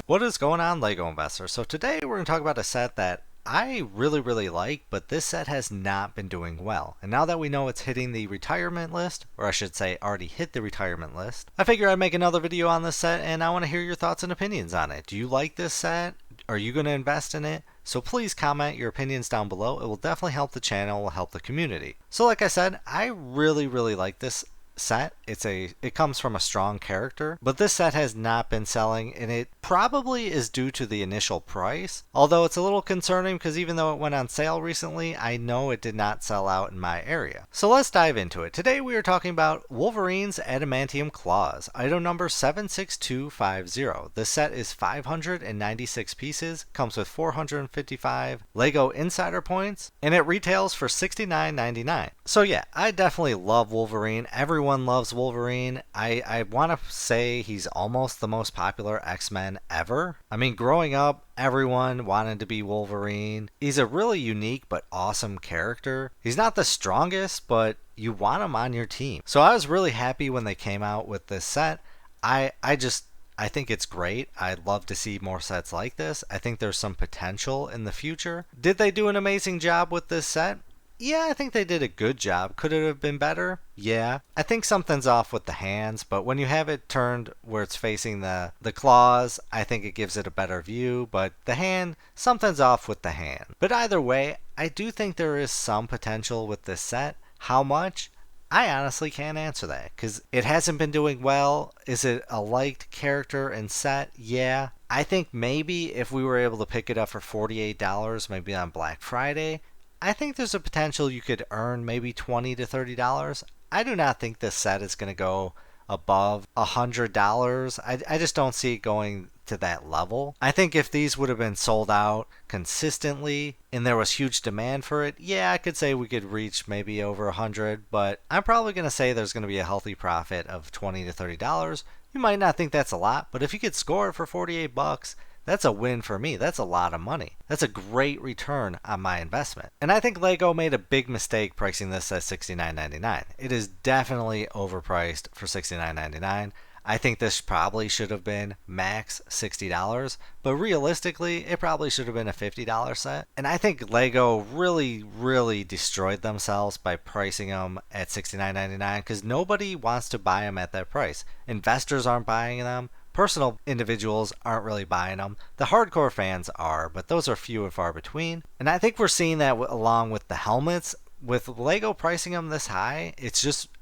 What is going on, LEGO investors? So today we're going to talk about a set that I really like, but this set has not been doing well. And now that we know it's hitting the retirement list, or I should say already hit the retirement list, I figure I'd make another video on this set and I want to hear your thoughts and opinions on it. Do you like this set? Are you going to invest in it? So please comment your opinions down below. It will definitely help the channel, will help the community. So like I said, I really like this set. It comes from a strong character, but this set has not been selling, and it probably is due to the initial price. Although it's a little concerning because even though it went on sale recently, I know it did not sell out in my area. So let's dive into it. Today we are talking about Wolverine's Adamantium Claws, item number 76250. This set is 596 pieces, comes with 455 LEGO Insider points, and it retails for $69.99. So yeah, I definitely love Wolverine. Everyone loves Wolverine. I want to say he's almost the most popular X-Men ever. I mean, growing up, everyone wanted to be Wolverine. He's a really unique but awesome character. He's not the strongest, but you want him on your team. So I was really happy when they came out with this set. I think it's great. I'd love to see more sets like this. I think there's some potential in the future. Did they do an amazing job with this set? Yeah, I think they did a good job. Could it have been better? Yeah. I think something's off with the hands, but when you have it turned where it's facing the claws, I think it gives it a better view, but the hand, something's off with the hand. But either way, I do think there is some potential with this set. How much? I honestly can't answer that, because it hasn't been doing well. Is it a liked character and set? Yeah. I think maybe if we were able to pick it up for $48, maybe on Black Friday, I think there's a potential you could earn maybe $20 to $30. I do not think this set is going to go above $100. I just don't see it going to that level. I think if these would have been sold out consistently and there was huge demand for it, yeah, I could say we could reach maybe over 100, but I'm probably going to say there's going to be a healthy profit of $20 to $30. You might not think that's a lot, but if you could score it for 48 bucks, that's a win for me. That's a lot of money. That's a great return on my investment. And I think LEGO made a big mistake pricing this at $69.99. It is definitely overpriced for $69.99. I think this probably should have been max $60, but realistically, it probably should have been a $50 set. And I think LEGO really destroyed themselves by pricing them at $69.99 because nobody wants to buy them at that price. Investors aren't buying them. Personal individuals aren't really buying them. The hardcore fans are, but those are few and far between. And I think we're seeing that along with the helmets. With LEGO pricing them this high,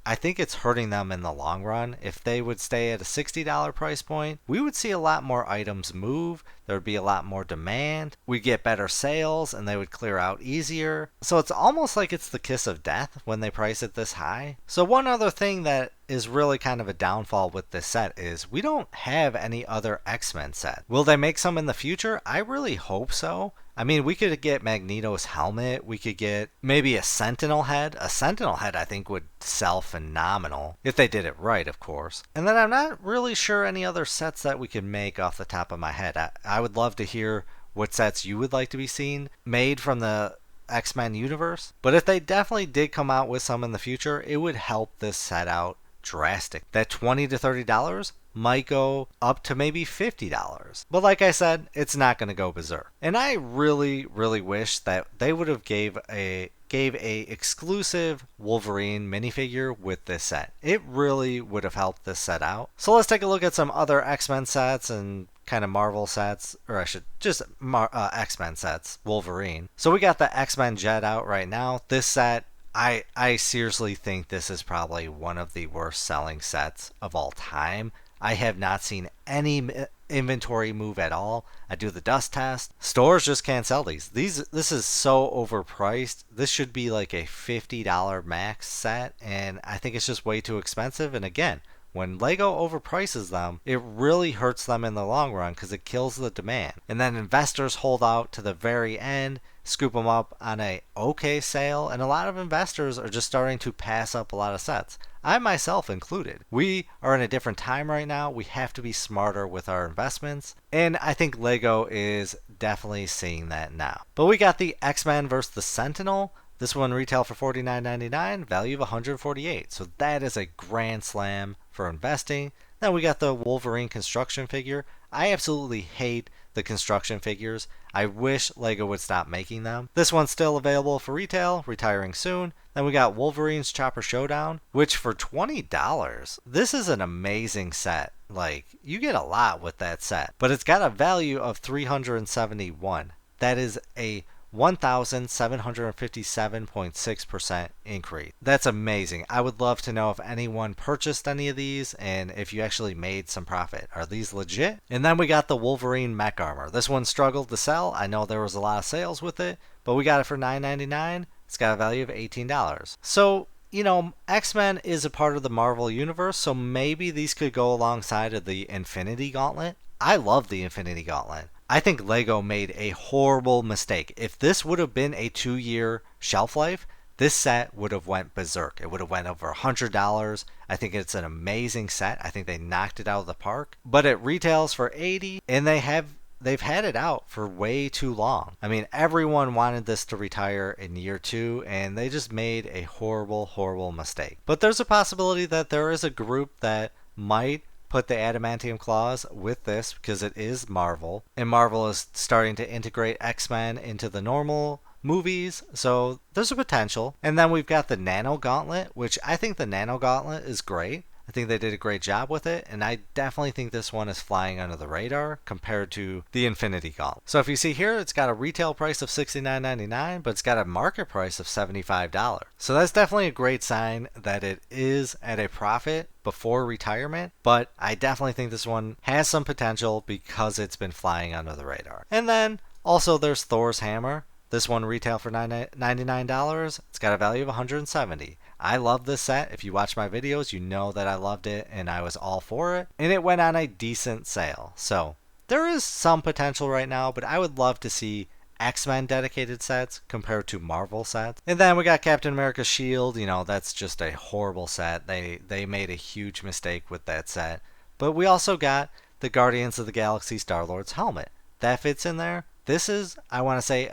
I think it's hurting them in the long run. If they would stay at a $60 price point, we would see a lot more items move. There would be a lot more demand. We'd get better sales and they would clear out easier. So it's almost like it's the kiss of death when they price it this high. So one other thing that is really kind of a downfall with this set is we don't have any other X-Men set. Will they make some in the future? I really hope so. I mean, we could get Magneto's helmet. We could get maybe a Sentinel head. A Sentinel head, I think, would sell phenomenal. If they did it right, of course. And then I'm not really sure any other sets that we could make off the top of my head. I would love to hear what sets you would like to be seen made from the X-Men universe. But if they definitely did come out with some in the future, it would help this set out drastic. That $20 to $30 might go up to maybe $50. But like I said, it's not going to go berserk. And I really wish that they would have gave a exclusive Wolverine minifigure with this set. It really would have helped this set out. So let's take a look at some other X-Men sets and kind of Marvel sets, or I should just X-Men sets, Wolverine. So we got the X-Men Jet out right now. This set, I seriously think this is probably one of the worst selling sets of all time. I have not seen any inventory move at all. I do the dust test. Stores just can't sell these. This is so overpriced. This should be like a $50 max set, and I think it's just way too expensive. And again, when LEGO overprices them, it really hurts them in the long run because it kills the demand. And then investors hold out to the very end, scoop them up on a okay sale, and a lot of investors are just starting to pass up a lot of sets. I myself included. We are in a different time right now. We have to be smarter with our investments, and I think LEGO is definitely seeing that now. But we got the X-Men versus the Sentinel. This one retail for $49.99, value of $148. So that is a grand slam for investing. Then we got the Wolverine construction figure. I absolutely hate the construction figures. I wish LEGO would stop making them. This one's still available for retail, retiring soon. Then we got Wolverine's Chopper Showdown, which for $20, this is an amazing set. Like, you get a lot with that set, but it's got a value of 371. That is a 1,757.6% increase. That's amazing. I would love to know if anyone purchased any of these and if you actually made some profit. Are these legit? And then we got the Wolverine mech armor. This one struggled to sell. I know there was a lot of sales with it, but we got it for $9.99. It's got a value of $18. So, you know, X-Men is a part of the Marvel Universe, so maybe these could go alongside of the Infinity Gauntlet. I love the Infinity Gauntlet. I think LEGO made a horrible mistake. If this would have been a 2-year shelf life, this set would have went berserk. It would have went over $100. I think it's an amazing set. I think they knocked it out of the park. But it retails for $80, and they've had it out for way too long. I mean, everyone wanted this to retire in year 2, and they just made a horrible, horrible mistake. But there's a possibility that there is a group that might put the adamantium claws with this because it is Marvel, and Marvel is starting to integrate X-Men into the normal movies, so there's a potential. And then we've got the Nano Gauntlet, which I think the Nano Gauntlet is great. I think they did a great job with it, and I definitely think this one is flying under the radar compared to the Infinity Gauntlet. So if you see here, it's got a retail price of $69.99, but it's got a market price of $75. So that's definitely a great sign that it is at a profit before retirement, but I definitely think this one has some potential because it's been flying under the radar. And then also there's Thor's hammer. This one retail for $99. It's got a value of $170. I love this set. If you watch my videos, you know that I loved it and I was all for it. And it went on a decent sale. So there is some potential right now, but I would love to see X-Men dedicated sets compared to Marvel sets. And then we got Captain America's shield. You know, that's just a horrible set. They made a huge mistake with that set. But we also got the Guardians of the Galaxy Star-Lord's helmet. That fits in there. This is, I want to say,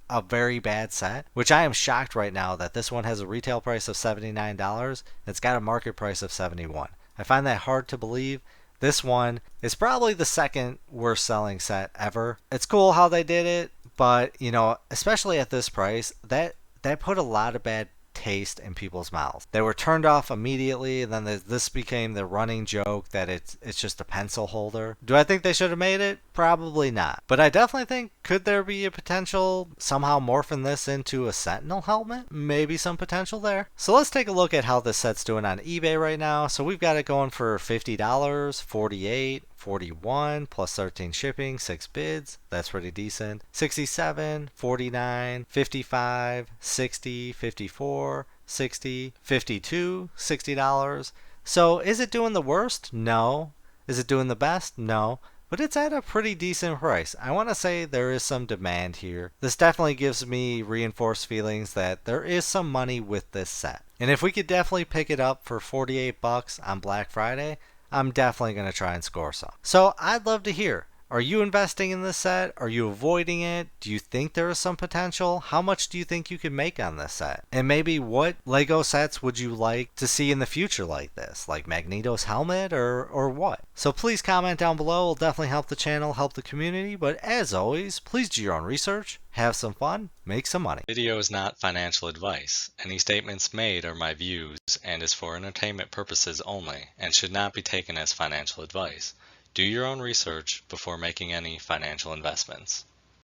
a very bad set, which I am shocked right now that this one has a retail price of $79. It's got a market price of $71. I find that hard to believe. This one is probably the second worst selling set ever. It's cool how they did it, but you know, especially at this price, that put a lot of bad taste in people's mouths. They were turned off immediately, and then this became the running joke that it's just a pencil holder. Do I think they should have made it? Probably not. But I definitely think, could there be a potential somehow morphing this into a Sentinel helmet? Maybe some potential there. So let's take a look at how this set's doing on eBay right now. So we've got it going for $50, $48, 41 plus 13 shipping, 6 bids. That's pretty decent. 67, 49, 55, 60, 54, 60, 52, $60. So is it doing the worst? No. Is it doing the best? No. But it's at a pretty decent price. I want to say there is some demand here. This definitely gives me reinforced feelings that there is some money with this set. And if we could definitely pick it up for $48 on Black Friday, I'm definitely going to try and score some. So I'd love to hear. Are you investing in this set? Are you avoiding it? Do you think there is some potential? How much do you think you can make on this set? And maybe what LEGO sets would you like to see in the future like this? Like Magneto's helmet or what? So please comment down below. It'll definitely help the channel, help the community. But as always, please do your own research, have some fun, make some money. Video is not financial advice. Any statements made are my views and is for entertainment purposes only and should not be taken as financial advice. Do your own research before making any financial investments.